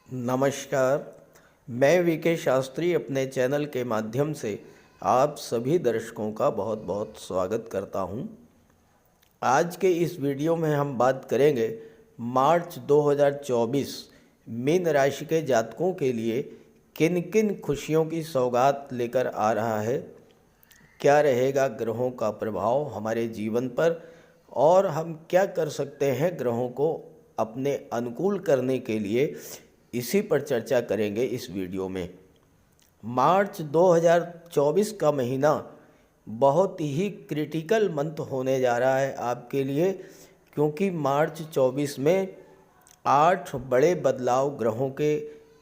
नमस्कार। मैं वीके शास्त्री अपने चैनल के माध्यम से आप सभी दर्शकों का बहुत बहुत स्वागत करता हूं। आज के इस वीडियो में हम बात करेंगे मार्च 2024 मीन राशि के जातकों के लिए किन किन खुशियों की सौगात लेकर आ रहा है, क्या रहेगा ग्रहों का प्रभाव हमारे जीवन पर और हम क्या कर सकते हैं ग्रहों को अपने अनुकूल करने के लिए, इसी पर चर्चा करेंगे इस वीडियो में। मार्च 2024 का महीना बहुत ही क्रिटिकल मंथ होने जा रहा है आपके लिए, क्योंकि मार्च 24 में 8 बड़े बदलाव ग्रहों के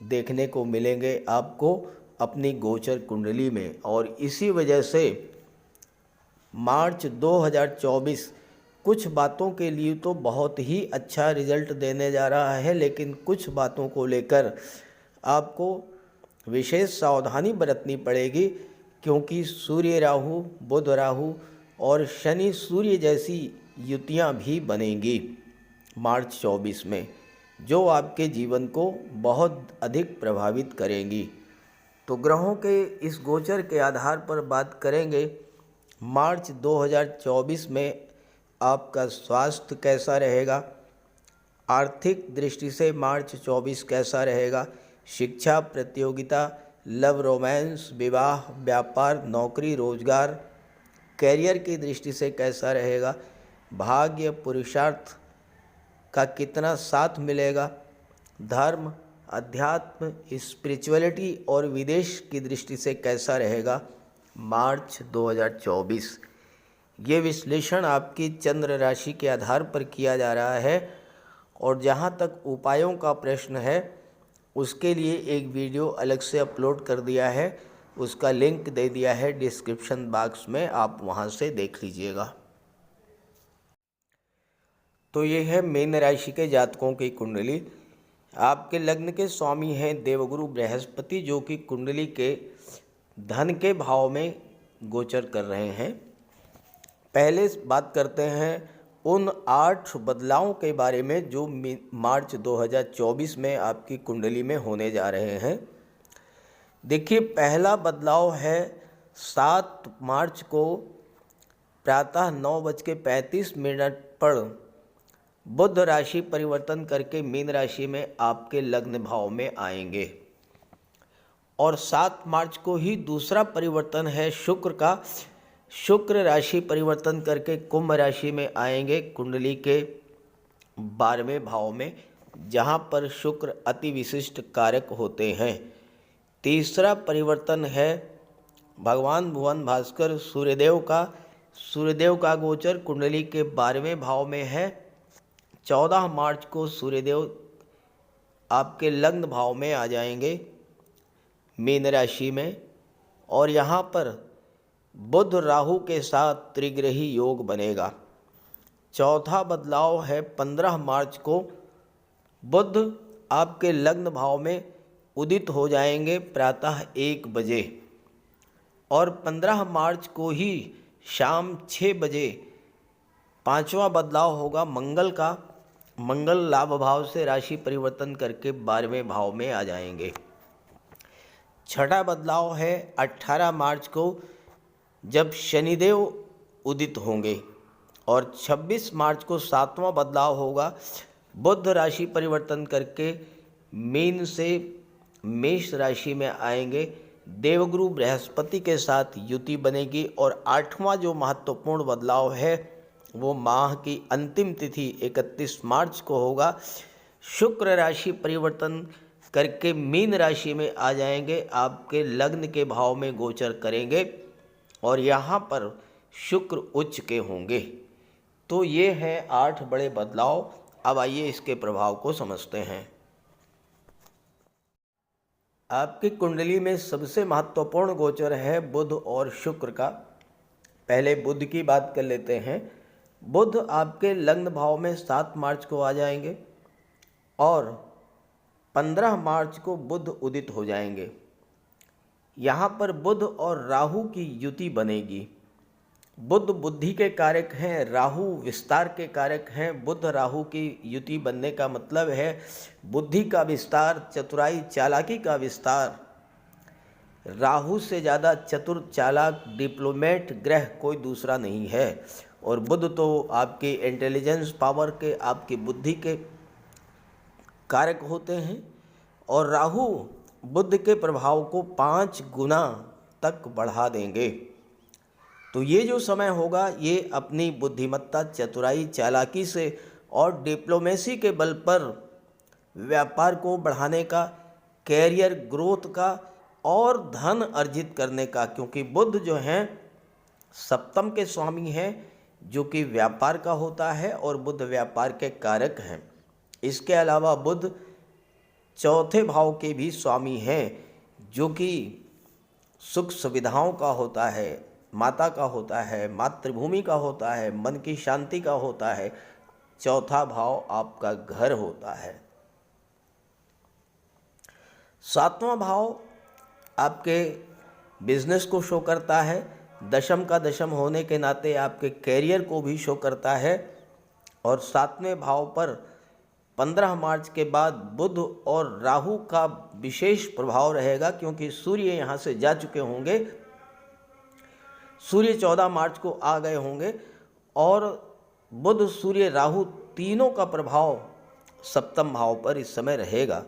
देखने को मिलेंगे आपको अपनी गोचर कुंडली में। और इसी वजह से मार्च 2024 कुछ बातों के लिए तो बहुत ही अच्छा रिजल्ट देने जा रहा है, लेकिन कुछ बातों को लेकर आपको विशेष सावधानी बरतनी पड़ेगी, क्योंकि सूर्य राहु, बुध राहु और शनि सूर्य जैसी युतियां भी बनेंगी मार्च 24 में, जो आपके जीवन को बहुत अधिक प्रभावित करेंगी। तो ग्रहों के इस गोचर के आधार पर बात करेंगे मार्च 2024 में आपका स्वास्थ्य कैसा रहेगा, आर्थिक दृष्टि से मार्च 24 कैसा रहेगा, शिक्षा, प्रतियोगिता, लव, रोमांस, विवाह, व्यापार, नौकरी, रोजगार, कैरियर की दृष्टि से कैसा रहेगा, भाग्य, पुरुषार्थ का कितना साथ मिलेगा, धर्म, अध्यात्म, स्पिरिचुअलिटी और विदेश की दृष्टि से कैसा रहेगा मार्च 2024। ये विश्लेषण आपकी चंद्र राशि के आधार पर किया जा रहा है। और जहाँ तक उपायों का प्रश्न है, उसके लिए एक वीडियो अलग से अपलोड कर दिया है, उसका लिंक दे दिया है डिस्क्रिप्शन बॉक्स में, आप वहाँ से देख लीजिएगा। तो ये है मीन राशि के जातकों की कुंडली। आपके लग्न के स्वामी हैं देवगुरु बृहस्पति, जो कि कुंडली के धन के भाव में गोचर कर रहे हैं। पहले बात करते हैं उन 8 बदलावों के बारे में जो मार्च 2024 में आपकी कुंडली में होने जा रहे हैं। देखिए, पहला बदलाव है 7 मार्च को प्रातः 9:35 पर बुध राशि परिवर्तन करके मीन राशि में आपके लग्न भाव में आएंगे। और 7 मार्च को ही दूसरा परिवर्तन है शुक्र का। शुक्र राशि परिवर्तन करके कुंभ राशि में आएंगे कुंडली के 12वें भाव में, जहां पर शुक्र अति विशिष्ट कारक होते हैं। तीसरा परिवर्तन है भगवान भुवन भास्कर सूर्यदेव का। सूर्यदेव का गोचर कुंडली के 12वें भाव में है। 14 मार्च को सूर्यदेव आपके लग्न भाव में आ जाएंगे मीन राशि में, और यहाँ पर बुध राहु के साथ त्रिग्रही योग बनेगा। चौथा बदलाव है 15 मार्च को बुध आपके लग्न भाव में उदित हो जाएंगे प्रातः 1 बजे, और 15 मार्च को ही शाम 6 बजे पांचवा बदलाव होगा मंगल का। मंगल लाभ भाव से राशि परिवर्तन करके 12वें भाव में आ जाएंगे। छठा बदलाव है 18 मार्च को, जब शनिदेव उदित होंगे, और 26 मार्च को 7वां बदलाव होगा। बुध राशि परिवर्तन करके मीन से मेष राशि में आएंगे, देवगुरु बृहस्पति के साथ युति बनेगी। और 8वां जो महत्वपूर्ण बदलाव है वो माह की अंतिम तिथि 31 मार्च को होगा। शुक्र राशि परिवर्तन करके मीन राशि में आ जाएंगे, आपके लग्न के भाव में गोचर करेंगे, और यहाँ पर शुक्र उच्च के होंगे। तो ये हैं 8 बड़े बदलाव। अब आइए इसके प्रभाव को समझते हैं। आपकी कुंडली में सबसे महत्वपूर्ण गोचर है बुध और शुक्र का। पहले बुध की बात कर लेते हैं। बुध आपके लग्न भाव में 7 मार्च को आ जाएंगे, और 15 मार्च को बुध उदित हो जाएंगे। यहाँ पर बुध और राहु की युति बनेगी, बुध बुद्धि के कारक हैं, राहु विस्तार के कारक हैं। बुध राहु की युति बनने का मतलब है बुद्धि का विस्तार, चतुराई चालाकी का विस्तार। राहु से ज़्यादा चतुर चालाक डिप्लोमेट ग्रह कोई दूसरा नहीं है। और बुध तो आपके इंटेलिजेंस पावर के, आपकी बुद्धि के कारक होते हैं। और राहु बुध के प्रभाव को 5 गुना तक बढ़ा देंगे। तो ये जो समय होगा ये अपनी बुद्धिमत्ता, चतुराई, चालाकी से और डिप्लोमेसी के बल पर व्यापार को बढ़ाने का, कैरियर ग्रोथ का और धन अर्जित करने का, क्योंकि बुध जो हैं सप्तम के स्वामी हैं जो कि व्यापार का होता है और बुध व्यापार के कारक हैं। इसके अलावा बुध चौथे भाव के भी स्वामी हैं जो कि सुख सुविधाओं का होता है, माता का होता है, मातृभूमि का होता है, मन की शांति का होता है। चौथा भाव आपका घर होता है। 7वां भाव आपके बिजनेस को शो करता है। दशम का दशम होने के नाते आपके कैरियर को भी शो करता है। और 7वें भाव पर 15 मार्च के बाद बुध और राहु का विशेष प्रभाव रहेगा, क्योंकि सूर्य यहाँ से जा चुके होंगे। सूर्य 14 मार्च को आ गए होंगे और बुध सूर्य राहु तीनों का प्रभाव सप्तम भाव पर इस समय रहेगा।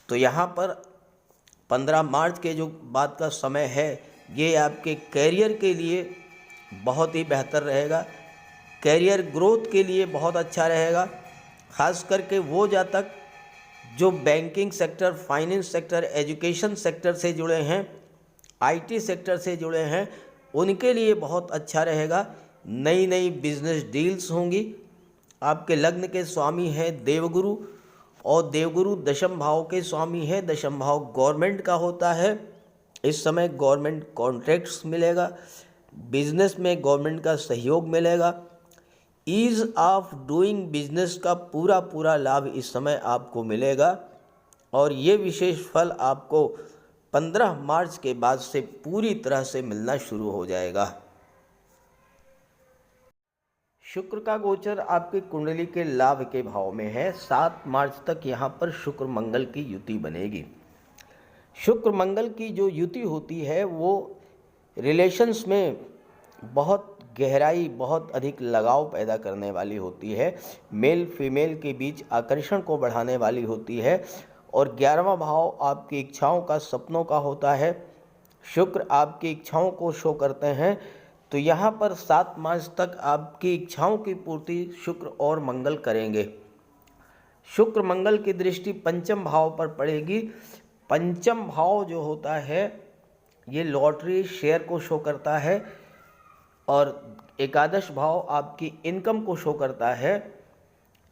तो यहाँ पर 15 मार्च के जो बाद का समय है ये आपके कैरियर के लिए बहुत ही बेहतर रहेगा, कैरियर ग्रोथ के लिए बहुत अच्छा रहेगा। खास करके वो जातक जो banking sector, finance sector, education sector से जुड़े हैं, आईटी सेक्टर से जुड़े हैं, उनके लिए बहुत अच्छा रहेगा। नई नई बिजनेस डील्स होंगी। आपके लग्न के स्वामी हैं देवगुरु और देवगुरु दशम भाव के स्वामी हैं। दशम भाव गवर्नमेंट का होता है। इस समय गवर्नमेंट कॉन्ट्रैक्ट्स मिलेगा, बिजनेस में गवर्नमेंट का सहयोग मिलेगा। ईज़ ऑफ डूइंग बिजनेस का पूरा पूरा लाभ इस समय आपको मिलेगा और ये विशेष फल आपको 15 मार्च के बाद से पूरी तरह से मिलना शुरू हो जाएगा। शुक्र का गोचर आपकी कुंडली के लाभ के भाव में है। 7 मार्च तक यहाँ पर शुक्र मंगल की युति बनेगी। शुक्र मंगल की जो युति होती है वो रिलेशंस में बहुत गहराई, बहुत अधिक लगाव पैदा करने वाली होती है। मेल फीमेल के बीच आकर्षण को बढ़ाने वाली होती है। और 11वां भाव आपकी इच्छाओं का, सपनों का होता है। शुक्र आपकी इच्छाओं को शो करते हैं। तो यहाँ पर 7 मार्च तक आपकी इच्छाओं की पूर्ति शुक्र और मंगल करेंगे। शुक्र मंगल की दृष्टि पंचम भाव पर पड़ेगी। पंचम भाव जो होता है ये लॉटरी, शेयर को शो करता है और एकादश भाव आपकी इनकम को शो करता है।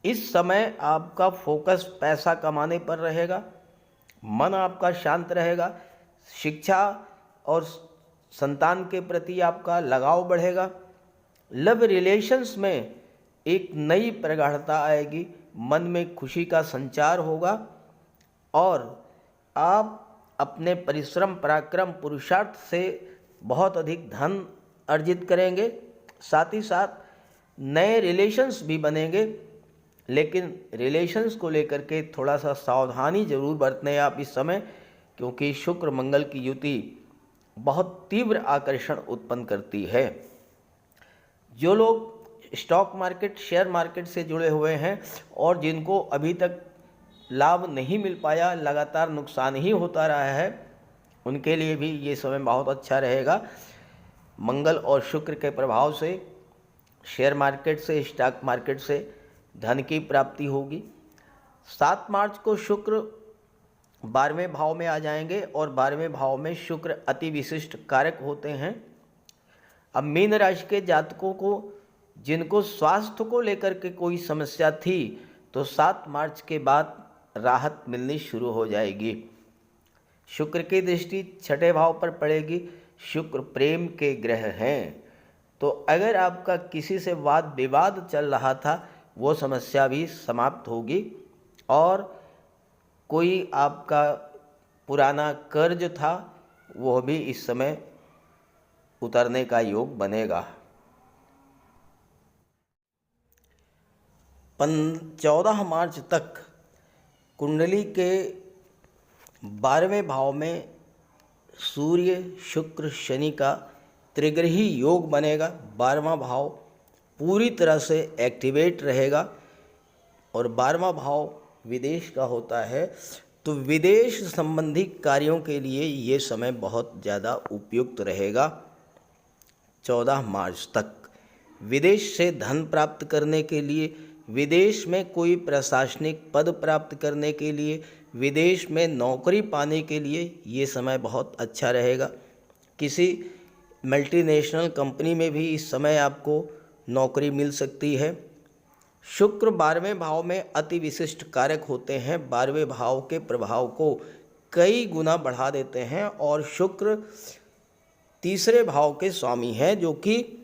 इस समय आपका फोकस पैसा कमाने पर रहेगा, मन आपका शांत रहेगा, शिक्षा और संतान के प्रति आपका लगाव बढ़ेगा। लव रिलेशंस में एक नई प्रगाढ़ता आएगी, मन में खुशी का संचार होगा और आप अपने परिश्रम, पराक्रम, पुरुषार्थ से बहुत अधिक धन अर्जित करेंगे। साथ ही साथ नए रिलेशंस भी बनेंगे, लेकिन रिलेशंस को लेकर के थोड़ा सा सावधानी जरूर बरतें आप इस समय, क्योंकि शुक्र मंगल की युति बहुत तीव्र आकर्षण उत्पन्न करती है। जो लोग स्टॉक मार्केट, शेयर मार्केट से जुड़े हुए हैं और जिनको अभी तक लाभ नहीं मिल पाया, लगातार नुकसान ही होता रहा है, उनके लिए भी ये समय बहुत अच्छा रहेगा। मंगल और शुक्र के प्रभाव से शेयर मार्केट से, स्टॉक मार्केट से धन की प्राप्ति होगी। 7 मार्च को शुक्र 12वें भाव में आ जाएंगे और 12वें भाव में शुक्र अति विशिष्ट कारक होते हैं। अब मीन राशि के जातकों को जिनको स्वास्थ्य को लेकर के कोई समस्या थी, तो 7 मार्च के बाद राहत मिलनी शुरू हो जाएगी। शुक्र की दृष्टि 6ठे भाव पर पड़ेगी। शुक्र प्रेम के ग्रह हैं, तो अगर आपका किसी से वाद विवाद चल रहा था वो समस्या भी समाप्त होगी और कोई आपका पुराना कर्ज था वो भी इस समय उतरने का योग बनेगा। 14 मार्च तक कुंडली के 12वें भाव में सूर्य शुक्र शनि का त्रिग्रही योग बनेगा। 12वां भाव पूरी तरह से एक्टिवेट रहेगा और 12वां भाव विदेश का होता है, तो विदेश संबंधी कार्यों के लिए ये समय बहुत ज़्यादा उपयुक्त रहेगा। 14 मार्च तक विदेश से धन प्राप्त करने के लिए, विदेश में कोई प्रशासनिक पद प्राप्त करने के लिए, विदेश में नौकरी पाने के लिए ये समय बहुत अच्छा रहेगा। किसी मल्टीनेशनल कंपनी में भी इस समय आपको नौकरी मिल सकती है। शुक्र 12वें भाव में अति विशिष्ट कारक होते हैं, 12वें भाव के प्रभाव को कई गुना बढ़ा देते हैं और शुक्र तीसरे भाव के स्वामी हैं, जो कि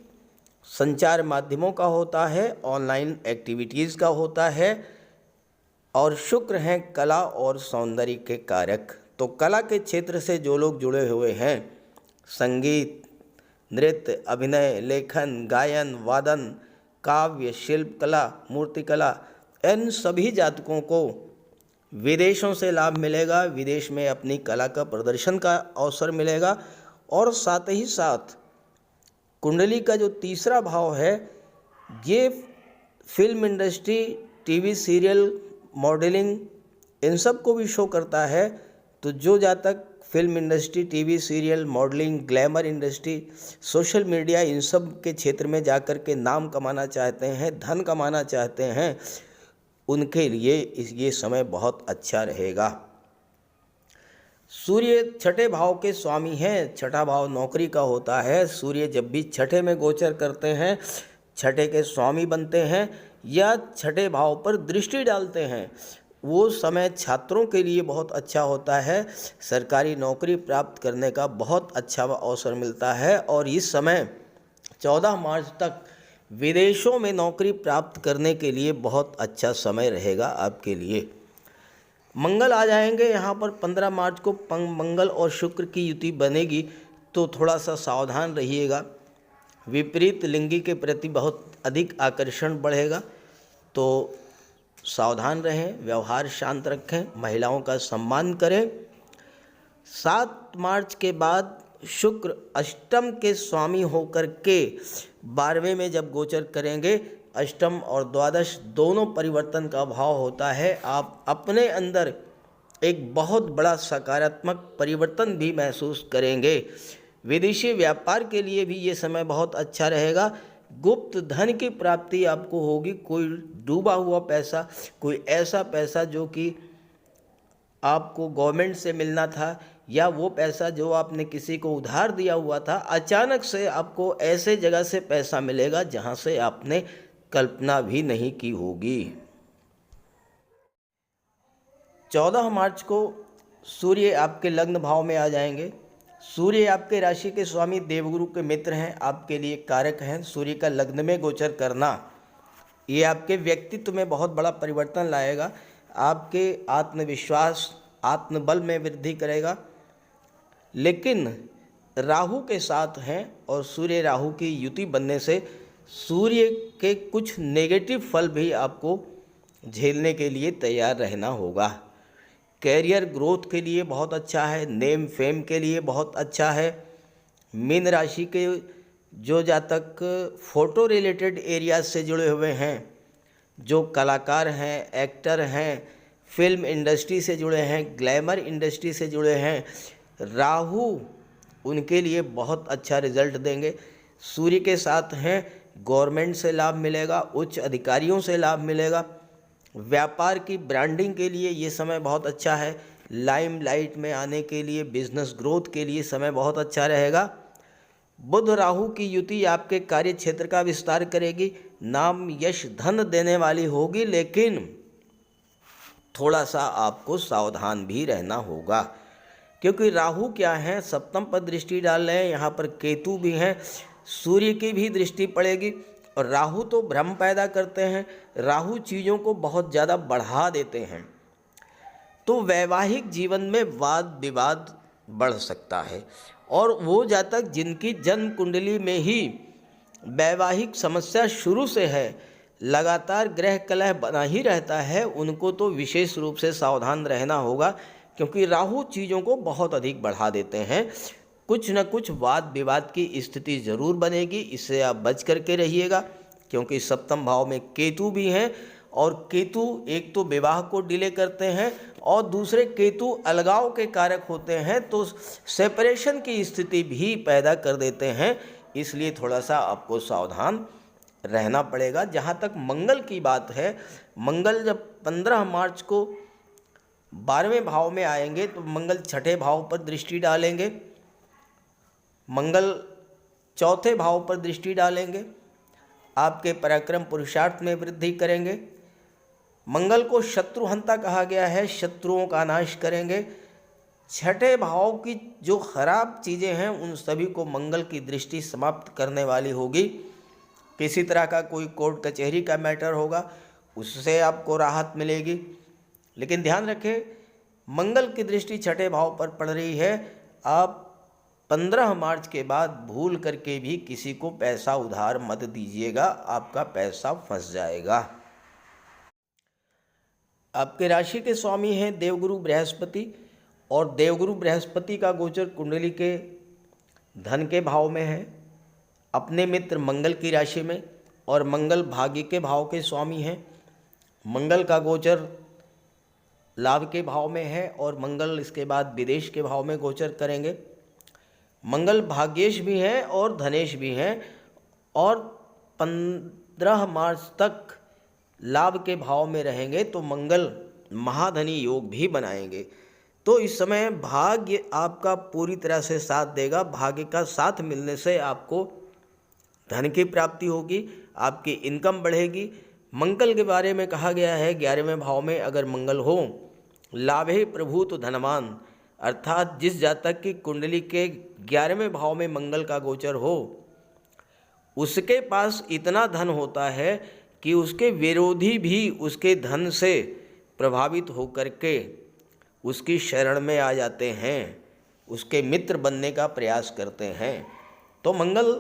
संचार माध्यमों का होता है, ऑनलाइन एक्टिविटीज़ का होता है, और शुक्र हैं कला और सौंदर्य के कारक। तो कला के क्षेत्र से जो लोग जुड़े हुए हैं, संगीत, नृत्य, अभिनय, लेखन, गायन, वादन, काव्य, शिल्प कला, मूर्ति कला, इन सभी जातकों को विदेशों से लाभ मिलेगा। विदेश में अपनी कला का प्रदर्शन का अवसर मिलेगा। और साथ ही साथ कुंडली का जो तीसरा भाव है, ये film industry, TV serial, modelling, इन सब को भी शो करता है। तो जो जातक film industry, TV serial, modelling, glamour industry, social media, इन सब के क्षेत्र में जाकर के नाम कमाना चाहते हैं, धन कमाना चाहते हैं, उनके लिए ये समय बहुत अच्छा रहेगा। सूर्य छठे भाव के स्वामी हैं। छठा भाव नौकरी का होता है। सूर्य जब भी छठे में गोचर करते हैं, छठे के स्वामी बनते हैं या छठे भाव पर दृष्टि डालते हैं, वो समय छात्रों के लिए बहुत अच्छा होता है। सरकारी नौकरी प्राप्त करने का बहुत अच्छा अवसर मिलता है और इस समय 14 मार्च तक विदेशों में नौकरी प्राप्त करने के लिए बहुत अच्छा समय रहेगा आपके लिए। मंगल आ जाएंगे यहाँ पर 15 मार्च को। मंगल और शुक्र की युति बनेगी, तो थोड़ा सा सावधान रहिएगा। विपरीत लिंगी के प्रति बहुत अधिक आकर्षण बढ़ेगा, तो सावधान रहें, व्यवहार शांत रखें, महिलाओं का सम्मान करें। 7 मार्च के बाद शुक्र अष्टम के स्वामी होकर के 12वें में जब गोचर करेंगे, अष्टम और द्वादश दोनों परिवर्तन का भाव होता है। आप अपने अंदर एक बहुत बड़ा सकारात्मक परिवर्तन भी महसूस करेंगे। विदेशी व्यापार के लिए भी ये समय बहुत अच्छा रहेगा। गुप्त धन की प्राप्ति आपको होगी। कोई डूबा हुआ पैसा, कोई ऐसा पैसा जो कि आपको गवर्नमेंट से मिलना था, या वो पैसा जो आपने किसी को उधार दिया हुआ था, अचानक से आपको ऐसे जगह से पैसा मिलेगा जहां से आपने कल्पना भी नहीं की होगी। 14 मार्च को सूर्य आपके लग्न भाव में आ जाएंगे। सूर्य आपके राशि के स्वामी देवगुरु के मित्र हैं, आपके लिए कारक हैं। सूर्य का लग्न में गोचर करना ये आपके व्यक्तित्व में बहुत बड़ा परिवर्तन लाएगा। आपके आत्मविश्वास, आत्मबल में वृद्धि करेगा। लेकिन राहु के साथ हैं और सूर्य राहु की युति बनने से सूर्य के कुछ नेगेटिव फल भी आपको झेलने के लिए तैयार रहना होगा। कैरियर ग्रोथ के लिए बहुत अच्छा है, नेम फेम के लिए बहुत अच्छा है। मीन राशि के जो जातक फोटो रिलेटेड एरियाज से जुड़े हुए हैं, जो कलाकार हैं, एक्टर हैं, फिल्म इंडस्ट्री से जुड़े हैं, ग्लैमर इंडस्ट्री से जुड़े हैं, राहु उनके लिए बहुत अच्छा रिजल्ट देंगे। सूर्य के साथ हैं, गवर्नमेंट से लाभ मिलेगा, उच्च अधिकारियों से लाभ मिलेगा। व्यापार की ब्रांडिंग के लिए ये समय बहुत अच्छा है। लाइमलाइट में आने के लिए, बिजनेस ग्रोथ के लिए समय बहुत अच्छा रहेगा। बुध राहु की युति आपके कार्य क्षेत्र का विस्तार करेगी, नाम यश धन देने वाली होगी, लेकिन थोड़ा सा आपको सावधान भी रहना होगा, क्योंकि राहु क्या है, सप्तम पर दृष्टि डाल रहे हैं। यहाँ पर केतु भी हैं, सूर्य की भी दृष्टि पड़ेगी। और राहु तो भ्रम पैदा करते हैं, राहु चीज़ों को बहुत ज़्यादा बढ़ा देते हैं। तो वैवाहिक जीवन में वाद विवाद, बढ़ सकता है। और वो जातक जिनकी जन्म कुंडली में ही वैवाहिक समस्या शुरू से है, लगातार ग्रह कलह बना ही रहता है, उनको तो विशेष रूप से सावधान रहना होगा, क्योंकि राहु चीज़ों को बहुत अधिक बढ़ा देते हैं। कुछ न कुछ वाद विवाद की स्थिति ज़रूर बनेगी, इससे आप बच करके रहिएगा, क्योंकि सप्तम भाव में केतु भी हैं, और केतु एक तो विवाह को डिले करते हैं और दूसरे केतु अलगाव के कारक होते हैं, तो सेपरेशन की स्थिति भी पैदा कर देते हैं। इसलिए थोड़ा सा आपको सावधान रहना पड़ेगा। जहाँ तक मंगल की बात है, मंगल जब 15 मार्च को 12वें भाव में आएंगे तो मंगल छठे भाव पर दृष्टि डालेंगे, मंगल चौथे भाव पर दृष्टि डालेंगे, आपके पराक्रम पुरुषार्थ में वृद्धि करेंगे। मंगल को शत्रुहंता कहा गया है, शत्रुओं का नाश करेंगे। छठे भाव की जो खराब चीज़ें हैं उन सभी को मंगल की दृष्टि समाप्त करने वाली होगी। किसी तरह का कोई कोर्ट कचहरी का मैटर होगा, उससे आपको राहत मिलेगी। लेकिन ध्यान रखें, मंगल की दृष्टि छठे भाव पर पड़ रही है। आप 15 मार्च के बाद भूल करके भी किसी को पैसा उधार मत दीजिएगा, आपका पैसा फंस जाएगा। आपके राशि के स्वामी हैं देवगुरु बृहस्पति, और देवगुरु बृहस्पति का गोचर कुंडली के धन के भाव में है, अपने मित्र मंगल की राशि में, और मंगल भाग्य के भाव के स्वामी हैं। मंगल का गोचर लाभ के भाव में है, और मंगल इसके बाद विदेश के भाव में गोचर करेंगे। मंगल भाग्येश भी हैं और धनेश भी हैं, और 15 मार्च तक लाभ के भाव में रहेंगे, तो मंगल महाधनी योग भी बनाएंगे। तो इस समय भाग्य आपका पूरी तरह से साथ देगा। भाग्य का साथ मिलने से आपको धन की प्राप्ति होगी, आपकी इनकम बढ़ेगी। मंगल के बारे में कहा गया है 11वें भाव में अगर मंगल हो, लाभे प्रभु तो धनवान, अर्थात जिस जातक की कुंडली के 11वें भाव में मंगल का गोचर हो, उसके पास इतना धन होता है कि उसके विरोधी भी उसके धन से प्रभावित होकर के उसकी शरण में आ जाते हैं, उसके मित्र बनने का प्रयास करते हैं। तो मंगल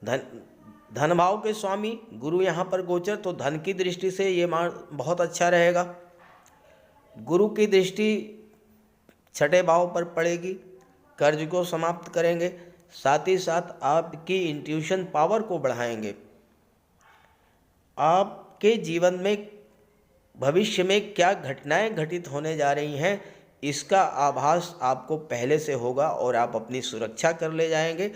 धन भाव के स्वामी, गुरु यहाँ पर गोचर, तो धन की दृष्टि से ये बहुत अच्छा रहेगा। गुरु की दृष्टि छठे भाव पर पड़ेगी, कर्ज को समाप्त करेंगे, साथ ही साथ आपकी इंट्यूशन पावर को बढ़ाएंगे। आपके जीवन में भविष्य में क्या घटनाएं घटित होने जा रही हैं, इसका आभास आपको पहले से होगा और आप अपनी सुरक्षा कर ले जाएंगे।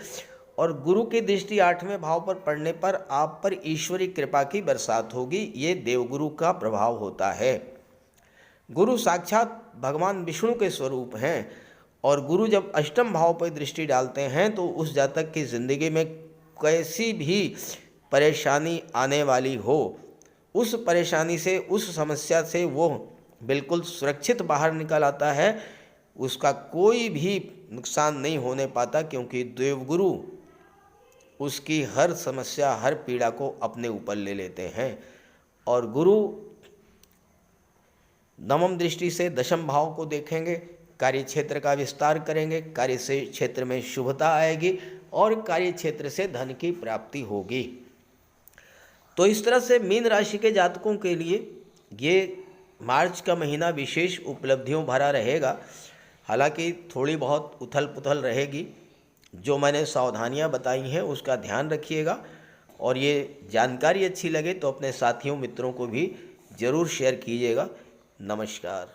और गुरु की दृष्टि 8वें भाव पर पड़ने पर आप पर ईश्वरी कृपा की बरसात होगी। ये देवगुरु का प्रभाव होता है। गुरु साक्षात भगवान विष्णु के स्वरूप हैं, और गुरु जब अष्टम भाव पर दृष्टि डालते हैं तो उस जातक की ज़िंदगी में कैसी भी परेशानी आने वाली हो, उस परेशानी से, उस समस्या से वो बिल्कुल सुरक्षित बाहर निकल आता है। उसका कोई भी नुकसान नहीं होने पाता, क्योंकि देवगुरु उसकी हर समस्या, हर पीड़ा को अपने ऊपर ले लेते हैं। और गुरु नवम दृष्टि से दशम भाव को देखेंगे, कार्य क्षेत्र का विस्तार करेंगे, कार्य से क्षेत्र में शुभता आएगी और कार्य क्षेत्र से धन की प्राप्ति होगी। तो इस तरह से मीन राशि के जातकों के लिए ये मार्च का महीना विशेष उपलब्धियों भरा रहेगा। हालांकि थोड़ी बहुत उथल पुथल रहेगी। जो मैंने सावधानियां बताई हैं उसका ध्यान रखिएगा, और ये जानकारी अच्छी लगे तो अपने साथियों मित्रों को भी ज़रूर शेयर कीजिएगा। नमस्कार।